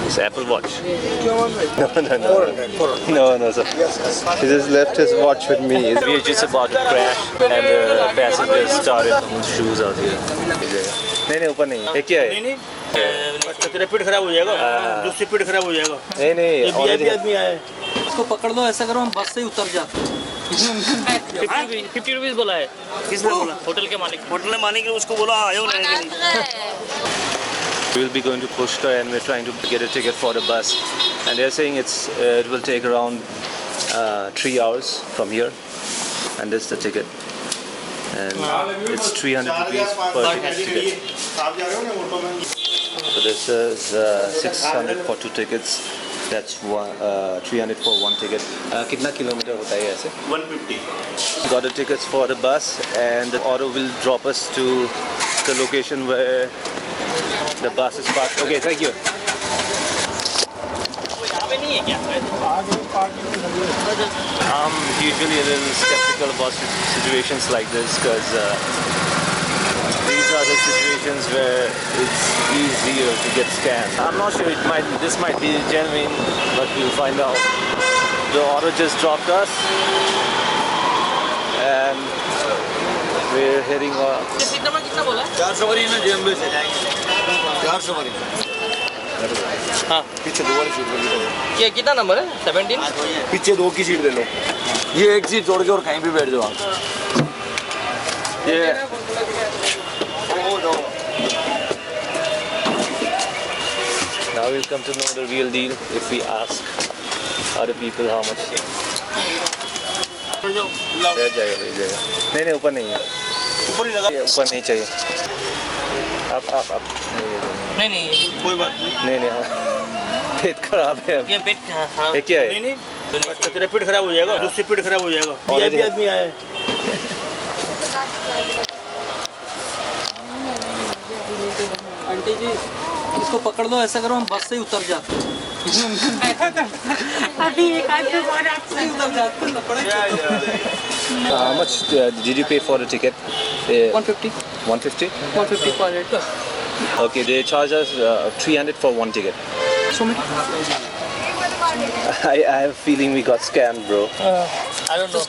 It's Apple Watch. No, sir. Yes. He just left his watch with me. We are just about to crash and the passengers started shoes out here. नहीं ऊपर नहीं है क्या है repeat खराब हो जाएगा दूसरी रिपीट खराब हो जाएगा नहीं ये वीआईपी आदमी आए इसको पकड़ लो ऐसा करो हम बस से ही उतर जाते 50 रुपीस बोला है किसने बोला होटल के मालिक उसको बोला आयो नहीं We will be going to Pushkar and we're trying to get a ticket for the bus, and they're saying it will take around 3 hours from here, and this is the ticket, and it's 300 rupees per ticket. So this is 600 for 2 tickets. That's 300 for 1 ticket. कितना kilometre होता है ऐसे? 150. Got the tickets for the bus, and the auto will drop us to the location where the bus is parked. Okay, thank you. I'm usually a little skeptical about situations like this because these are the situations where it's easier to get scammed. I'm not sure this might be genuine, but we'll find out. The auto just dropped us and we're heading off. 400 वाली ना JMB से 400 वाली हाँ पीछे 2 वाली seat ले लो ये कितना नंबर है 17 पीछे 2 की सीट ले लो ये एक सीट छोड़ के और कहीं भी बैठ जाओ आप Yeah. Now we'll come to know the real deal if we ask other people how much. बैठ जाएगा नहीं ऊपर नहीं है ऊपर नहीं चाहिए आप नहीं कोई बात नहीं पेट खराब है ये पेट हाँ ये क्या है नहीं रिपीट खराब हो जाएगा दूसरी रिपीट खराब हो जाएगा वीआईपी आदमी आए आंटी जी इसको पकड़ लो ऐसा करो हम बस से ही उतर जाते अभी एक आध दो बार आपसे उतर जाते How much did you pay for the ticket? 150 150? 150 per head Okay, they charge us 300 for 1 ticket. so many I have a feeling we got scammed, bro. I don't know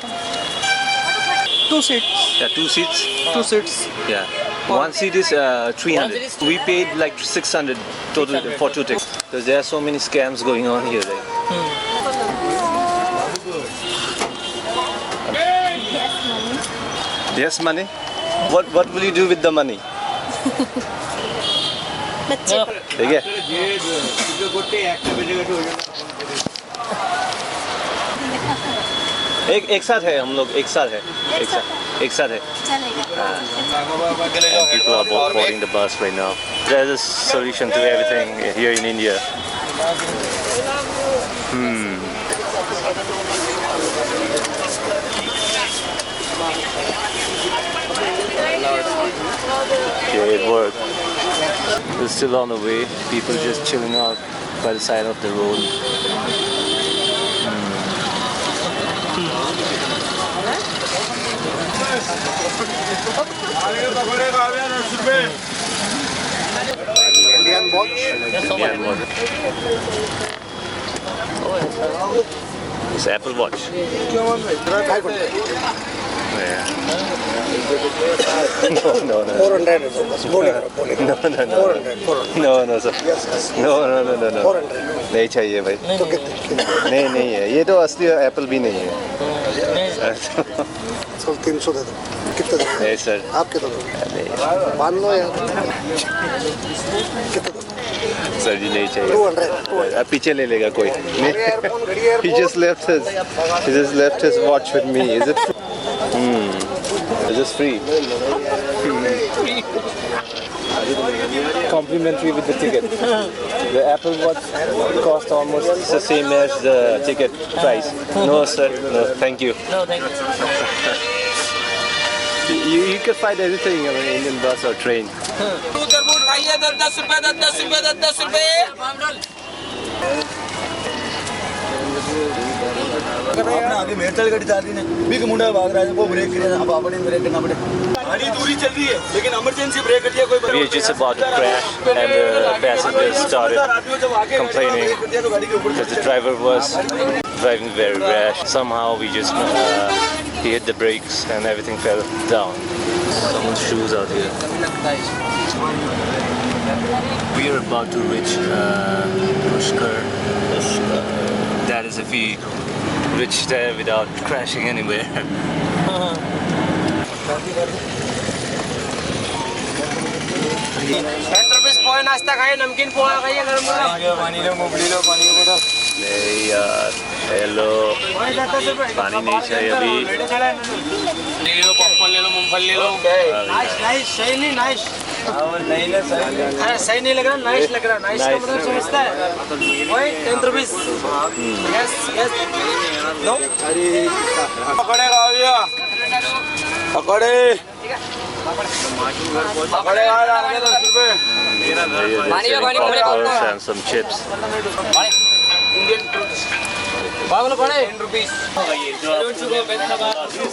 2 seats Yeah, 2 seats. 2 seats Yeah. 1 seat is 300. We paid like 600 total for 2 tickets. Because there are so many scams going on here. Right? Yes, money. What will you do with the money? ठीक है एक साथ है हम लोग एक साथ है People are boarding the bus right now. There's a solution to everything here in India. Okay, it worked. We're still on the way. People just chilling out by the side of the road. Indian watch It's Apple Watch. Yeah. No. 400 No, sir. Yes. No. 400 नहीं चाहिए भाई तो कितने नहीं है ये तो असली एप्पल भी नहीं है 300 दे दो कितने दो नहीं सर आप कितने दो मान लो यार कितने दो सर जी नहीं चाहिए 200 अब पीछे ले लेगा कोई he just left his watch with me. Is it is this free? Complimentary with the ticket. The Apple Watch cost almost the same as the ticket price. No sir, no, thank you. no thank you You can find everything on an Indian bus or train. उधर boot खाइए 10 रुपए आगे मेरे चल गाड़ी चाल रही है बीच मुंडा भाग रहा है वो ब्रेक कर अब अपन ब्रेक करना पड़े गाड़ी दूरी चल रही है लेकिन इमरजेंसी ब्रेक कर दिया कोई We were just about to crash and the passengers started complaining because the driver was driving very rash. Somehow we just he hit the brakes and everything fell down. Someone's shoes out here. We are about to reach Pushkar. That is if we reach there without crashing anywhere. 10 rupees poha नाश्ता खाइए नमकीन पोहा खाइए गरम गरम पानी लो मोबली लो पानी को बोलो नहीं यार हेलो पानी नहीं चाहिए अभी ले लो पॉपकॉर्न ले लो मूंगफली ले लो नाइस नाइस सही नहीं नाइस नहीं ना सही सही नहीं लग रहा नाइस लग रहा नाइस का मतलब समझता है वही 10 रुपीस यस यस नो अरे पकड़ेगा भैया पकड़े पकड़ेगा आगे 10 रुपए पानी में पानी Poppers and some chips. Indian बागलो पड़े 10 rupees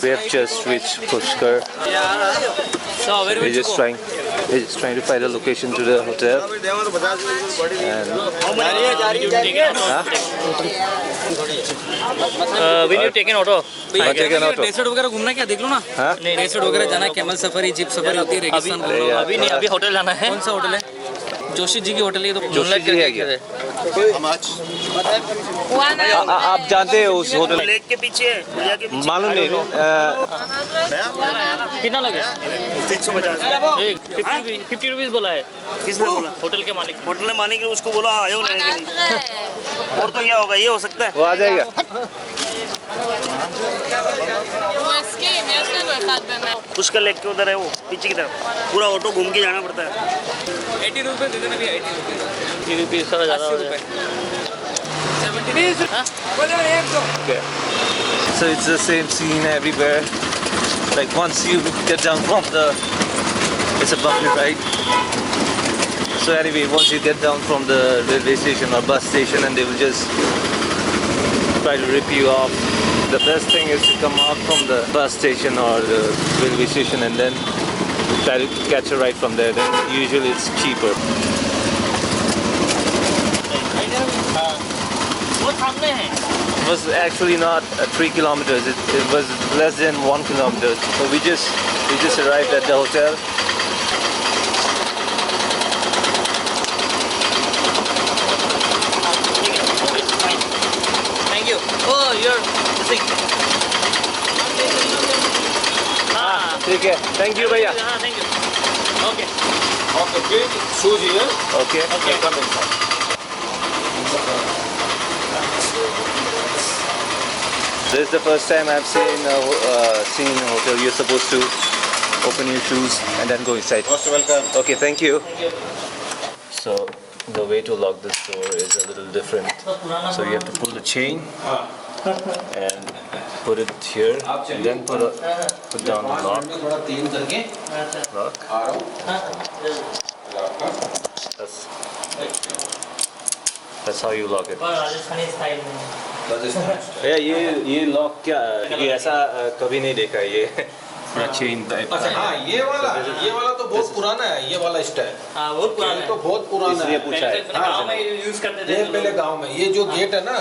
We have just reached Pushkar. We're just trying to find a location to the hotel. And We need to take an auto. take an auto. Desert वगैरह घूमना क्या देख लो ना नहीं desert वगैरह जाना कैमल सफारी जीप सफारी होती है रेगिस्तान अभी नहीं अभी होटल जाना है कौन सा होटल है जोशी जी की होटल है तो जोशी जी है क्या? आप जानते हो उस होटल लेक के पीछे भैया के पीछे मालूम नहीं कितना लगे 350 50 रुपीज बोला है किसने बोला होटल के मालिक होटल मालिक ने उसको बोला आयो लेने के लिए और तो क्या होगा ये हो सकता है वो आ जाएगा उसका लेक के उधर है वो पीछे की तरफ पूरा ऑटो घूम के जाना पड़ता है 80 रुपए दे देना भैया 80 रुपीज थोड़ा ज़्यादा हो जाए 70 So it's the same scene everywhere. Like once you get down from it's a bumpy ride. So anyway, once you get down from the railway station or bus station, and they will just try to rip you off. The best thing is to come out from the bus station or the railway station and then try to catch a ride from there. Then usually it's cheaper. वो सामने है It was actually not 3 kilometers. It was less than 1 kilometer. So we just arrived at the hotel. Thank you oh your this हाँ ठीक है. Thank you, भैया. हाँ thank you okay Okay, shoes here. Okay. Come inside. This is the first time I've seen a hotel. You're supposed to open your shoes and then go inside. Most welcome. Okay, thank you. So the way to lock this door is a little different. So you have to pull the chain and put it here, and then put down the lock. That's how you lock it. Rajasthani style में भैया ये lock क्या ये ऐसा कभी नहीं देखा है ये पूरा चेन टाइप अच्छा हाँ ये वाला तो बहुत पुराना है ये वाला स्टाइल हाँ बहुत पुराना तो बहुत पुराना इसलिए है पूछा है. गाँव में यूज करते थे ये पहले गांव में ये जो गेट है ना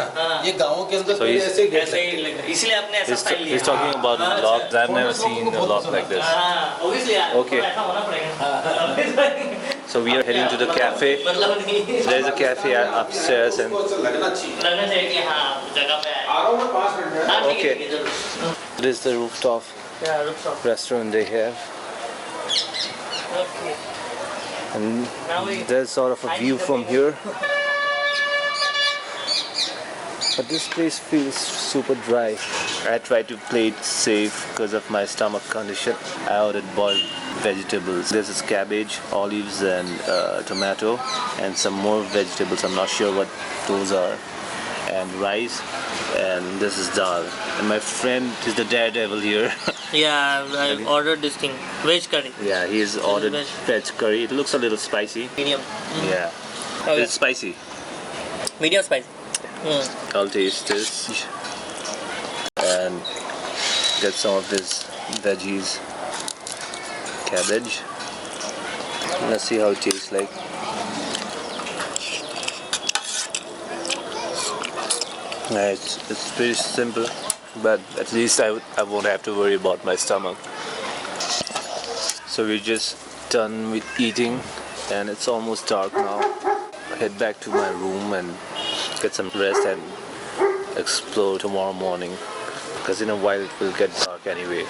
ये गाँव के अंदर पहले ऐसे ही गेट ऐसे ही लग रहा है इसलिए आपने ऐसा स्टाइल लिया He's talking about locks. I've never seen a lock like this. हाँ obviously Okay. ऐसा होना पड़ेगा So we are heading to the cafe. मतलब नहीं There's a cafe upstairs and लगना चाहिए लगना चाहिए कि हाँ जगह पे आए आ रहा हूँ मैं 5 मिनट में हाँ ठीक है Okay. ठीक है जरूर this is the rooftop Yeah, rooftop. restaurant they have. Okay. And Now we. there's sort of a view from here. But this place feels super dry. I tried to play it safe because of my stomach condition. I ordered boiled vegetables. This is cabbage, olives and tomato and some more vegetables. I'm not sure what those are. And rice and this is dal. And my friend is the daredevil here. Yeah, I ordered this thing. Veg curry. Yeah, he's ordered veg curry. It looks a little spicy. Medium. Yeah. Okay. It's spicy. Medium spicy. I'll taste this. and get some of this veggies, cabbage. Let's see how it tastes like. It's pretty simple, but at least I won't have to worry about my stomach. So we're just done with eating and it's almost dark now. Head back to my room and get some rest and explore tomorrow morning, because in a while it will get dark anyway.